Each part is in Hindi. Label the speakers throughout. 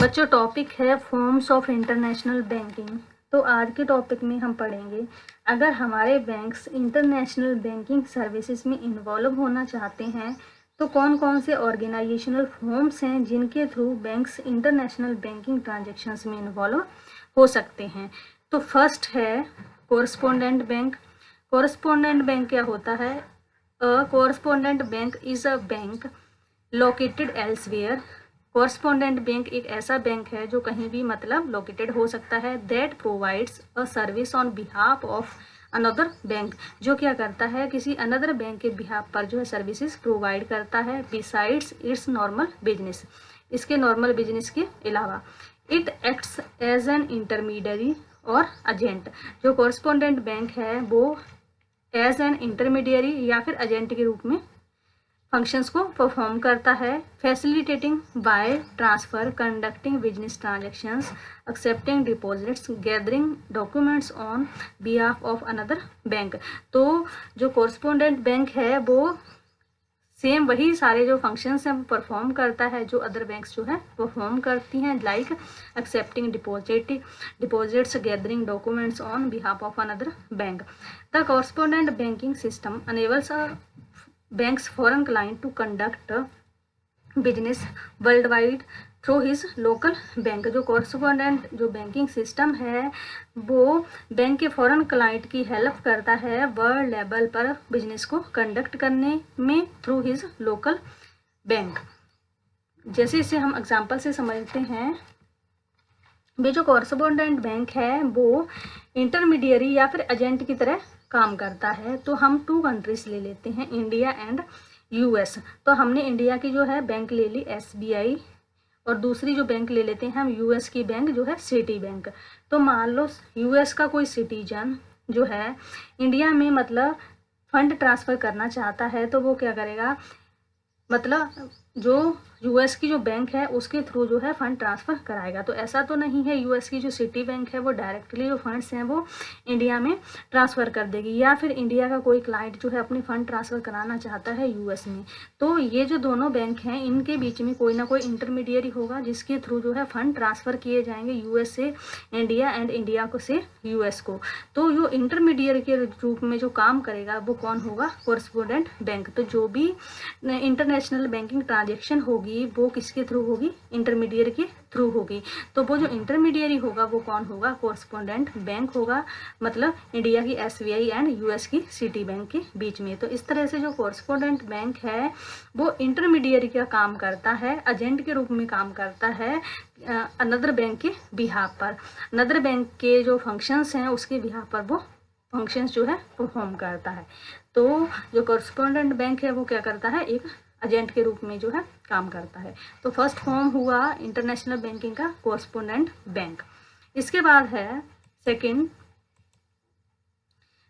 Speaker 1: बच्चों टॉपिक है फॉर्म्स ऑफ इंटरनेशनल बैंकिंग। तो आज के टॉपिक में हम पढ़ेंगे अगर हमारे बैंक्स इंटरनेशनल बैंकिंग सर्विसेज में इन्वॉल्व होना चाहते हैं तो कौन कौन से ऑर्गेनाइजेशनल फॉर्म्स हैं जिनके through banks international banking transactions में इन्वॉल्व हो सकते हैं। तो फर्स्ट है कोरस्पोंडेंट बैंक। कोरस्पोंडेंट बैंक क्या होता है? A correspondent bank is a bank located elsewhere. Correspondent bank एक ऐसा बैंक है जो कहीं भी मतलब लोकेटेड हो सकता है। That provides a service on behalf of another bank, जो क्या करता है किसी अनदर बैंक के बिहाफ पर जो है सर्विसेज प्रोवाइड करता है बिसाइड्स इट्स नॉर्मल बिजनेस, इसके नॉर्मल बिजनेस के अलावा। It acts as an intermediary और एजेंट। जो कोरस्पोंडेंट बैंक है वो एज एन इंटरमीडियरी या फिर एजेंट के रूप में फंक्शंस को परफॉर्म करता है। Facilitating by transfer, conducting business transactions, accepting deposits, gathering documents on behalf of another bank. तो जो कोरस्पोंडेंट बैंक है वो सेम वही सारे जो फंक्शंस हैं वो परफॉर्म करता है जो अदर बैंक्स जो है परफॉर्म करती हैं, like accepting deposits, gathering documents on behalf of another bank. The correspondent banking system enables a bank's foreign client to conduct business worldwide through his local bank. जो कोरस्पोंडेंट जो बैंकिंग सिस्टम है वो बैंक के फॉरेन क्लाइंट की हेल्प करता है वर्ल्ड लेवल पर बिजनेस को कंडक्ट करने में थ्रू हिज लोकल बैंक। जैसे इसे हम एग्जांपल से समझते हैं, वे जो कोरस्पोंडेंट बैंक है वो इंटरमीडियरी या फिर एजेंट की तरह काम करता है। तो हम 2 कंट्रीज ले लेते हैं, इंडिया एंड यूएस। तो हमने इंडिया की जो है बैंक ले ली एसबीआई और दूसरी जो बैंक ले लेते हैं हम यूएस की बैंक जो है सिटी बैंक। तो मान लो यूएस का कोई सिटीजन जो है इंडिया में मतलब फंड ट्रांसफ़र करना चाहता है तो वो क्या करेगा, मतलब जो यूएस की जो बैंक है उसके थ्रू जो है फंड ट्रांसफ़र कराएगा। तो ऐसा तो नहीं है यूएस की जो सिटी बैंक है वो डायरेक्टली जो फंड्स हैं वो इंडिया में ट्रांसफ़र कर देगी, या फिर इंडिया का कोई क्लाइंट जो है अपने फंड ट्रांसफ़र कराना चाहता है यूएस में। तो ये जो दोनों बैंक हैं इनके बीच में कोई ना कोई इंटरमीडियरी होगा जिसके थ्रू जो है फंड ट्रांसफ़र किए जाएंगे यूएस से इंडिया एंड इंडिया को से यूएस को। तो जो इंटरमीडियरी के रूप में जो काम करेगा वो कौन होगा? कोरस्पोंडेंट बैंक। तो जो भी इंटरनेशनल बैंकिंग ट्रांजेक्शन होगी वो किसके थ्रू होगी? इंटरमीडियरी के थ्रू होगी। तो वो जो इंटरमीडियरी होगा वो कौन होगा? कोरस्पोंडेंट बैंक होगा, मतलब इंडिया की एसबीआई एंड यूएस की सिटी बैंक के बीच में। तो इस तरह से जो कोरस्पोंडेंट बैंक है वो इंटरमीडियरी का काम करता है, एजेंट के रूप में काम करता है अनदर बैंक के बिहाफ पर। अनदर बैंक के जो फंक्शंस हैं उसके बिहाफ पर वो फंक्शंस जो है परफॉर्म करता है। तो जो कोरस्पोंडेंट बैंक है वो क्या करता है? एक एजेंट के रूप में जो है काम करता है। तो फर्स्ट फॉर्म हुआ इंटरनेशनल बैंकिंग का कोरस्पोंडेंट बैंक। इसके बाद है सेकंड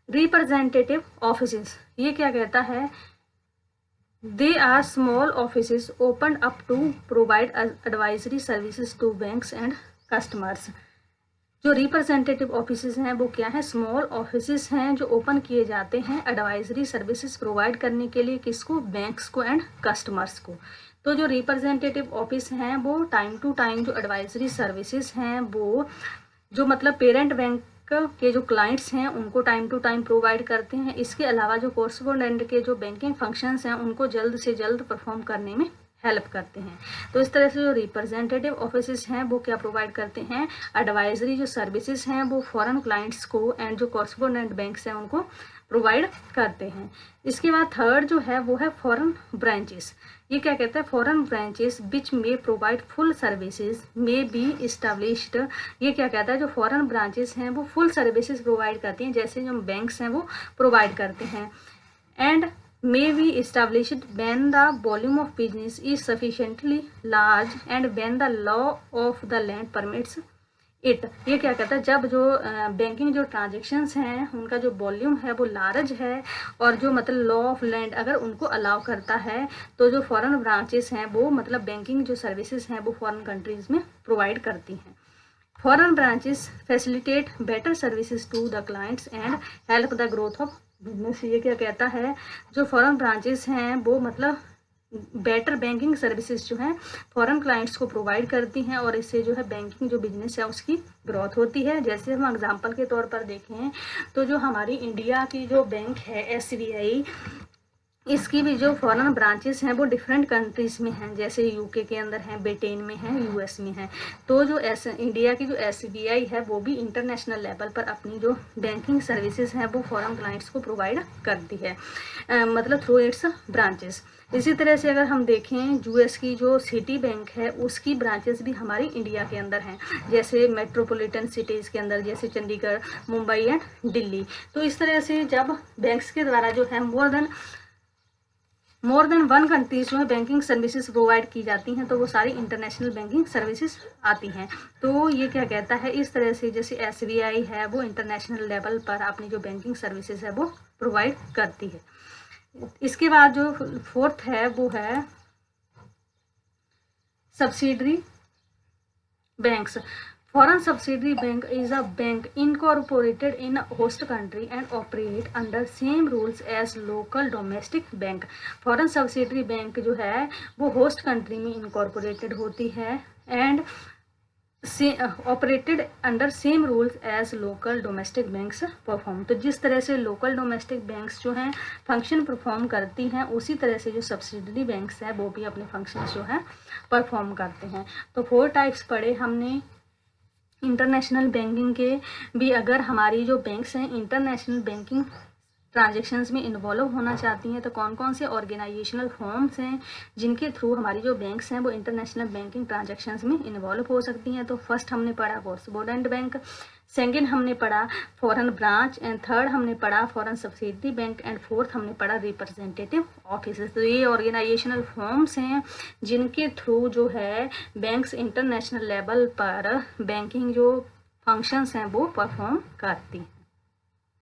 Speaker 1: रिप्रेजेंटेटिव ऑफिसेस। ये क्या कहता है? They are small offices open up to provide advisory services to banks and customers. जो रिप्रेजेंटेटिव ऑफिसेज हैं वो क्या है? स्मॉल ऑफिसेज हैं जो ओपन किए जाते हैं एडवाइजरी सर्विसेज प्रोवाइड करने के लिए, किसको? बैंक्स को एंड कस्टमर्स को। तो जो रिप्रेजेंटेटिव ऑफिस हैं वो टाइम टू टाइम जो एडवाइजरी सर्विसेज हैं वो जो मतलब पेरेंट बैंक के जो क्लाइंट्स हैं उनको टाइम टू टाइम प्रोवाइड करते हैं। इसके अलावा जो कोरस्पोंडेंट के जो बैंकिंग फंक्शंस हैं उनको जल्द से जल्द परफॉर्म करने में हेल्प करते हैं। तो इस तरह से जो रिप्रेजेंटेटिव ऑफिसेस हैं वो क्या प्रोवाइड करते हैं? एडवाइजरी जो सर्विसेज हैं वो फॉरेन क्लाइंट्स को एंड जो कोरस्पोंडेंट बैंक्स हैं उनको प्रोवाइड करते हैं। इसके बाद थर्ड जो है वो है फॉरेन ब्रांचेस। ये क्या कहता है? Foreign branches which may provide full services may be established. ये क्या कहता है? जो फॉरेन ब्रांचेस हैं वो फुल सर्विसेज प्रोवाइड करती हैं जैसे जो बैंक्स हैं वो प्रोवाइड करते हैं, and may be established when the volume of business is sufficiently large and when the law of the land permits it। ये क्या कहता है? जब जो बैंकिंग जो ट्रांजेक्शन्स हैं उनका जो वॉल्यूम है वो लार्ज है और जो मतलब लॉ ऑफ लैंड अगर उनको अलाउ करता है तो जो फॉरेन ब्रांचेस हैं वो मतलब बैंकिंग जो सर्विसेज हैं वो फॉरेन कंट्रीज में प्रोवाइड करती हैं। Foreign branches facilitate better services to the clients and help the growth of business. ये क्या कहता है? जो फॉरेन ब्रांचेस हैं वो मतलब बेटर बैंकिंग सर्विसेज जो है फॉरेन क्लाइंट्स को प्रोवाइड करती हैं और इससे जो है बैंकिंग जो बिजनेस है उसकी ग्रोथ होती है। जैसे हम एग्जांपल के तौर पर देखें तो जो हमारी इंडिया की जो बैंक है SBI, इसकी भी जो फॉरेन ब्रांचेस हैं वो डिफरेंट कंट्रीज में हैं, जैसे यूके के अंदर हैं, ब्रिटेन में हैं, यूएस में हैं। तो जो इंडिया की जो SBI है वो भी इंटरनेशनल लेवल पर अपनी जो बैंकिंग सर्विसेज हैं वो फॉरेन क्लाइंट्स को प्रोवाइड करती है, मतलब थ्रू इट्स ब्रांचेस। इसी तरह से अगर हम देखें यूएस की जो सिटी बैंक है उसकी ब्रांचेस भी हमारी इंडिया के अंदर हैं, जैसे मेट्रोपॉलिटन सिटीज़ के अंदर, जैसे चंडीगढ़, मुंबई एंड दिल्ली। तो इस तरह से जब बैंक्स के द्वारा जो है मोर देन वन कंट्रीज जो है बैंकिंग सर्विसेज प्रोवाइड की जाती हैं तो वो सारी इंटरनेशनल बैंकिंग सर्विसेज आती हैं। तो ये क्या कहता है, इस तरह से जैसे SBI है वो इंटरनेशनल लेवल पर अपनी जो बैंकिंग सर्विसेज है वो प्रोवाइड करती है। इसके बाद जो फोर्थ है वो है subsidiary banks. Foreign subsidiary bank is a bank incorporated in a host country and operate under same rules as local domestic bank। Foreign subsidiary bank जो है वो host country में incorporated होती है and operated under same rules as local domestic banks perform. तो जिस तरह से लोकल डोमेस्टिक बैंक्स जो हैं फंक्शन परफॉर्म करती हैं उसी तरह से जो सब्सिडरी बैंक्स हैं वो भी अपने फंक्शन जो है परफॉर्म करते हैं। तो 4 टाइप्स पढ़े हमने इंटरनेशनल बैंकिंग के भी। अगर हमारी जो बैंक्स हैं इंटरनेशनल बैंकिंग ट्रांजेक्शन्स में इन्वॉल्व होना चाहती हैं तो कौन कौन से ऑर्गेनाइजेशनल फॉर्म्स हैं जिनके थ्रू हमारी जो बैंक्स हैं वो इंटरनेशनल बैंकिंग ट्रांजेक्शन्स में इन्वॉल्व हो सकती हैं। तो फर्स्ट हमने पढ़ा कोरस्पोंडेंट बैंक, सेकंड हमने पढ़ा फॉरेन ब्रांच, एंड थर्ड हमने पढ़ा foreign subsidiary bank, and fourth हमने पढ़ा रिप्रेजेंटेटिव ऑफिसेस। तो ये ऑर्गेनाइजेशनल फॉर्म्स हैं जिनके थ्रू जो है बैंक्स इंटरनेशनल लेवल पर बैंकिंग जो फंक्शंस हैं वो परफॉर्म करती हैं।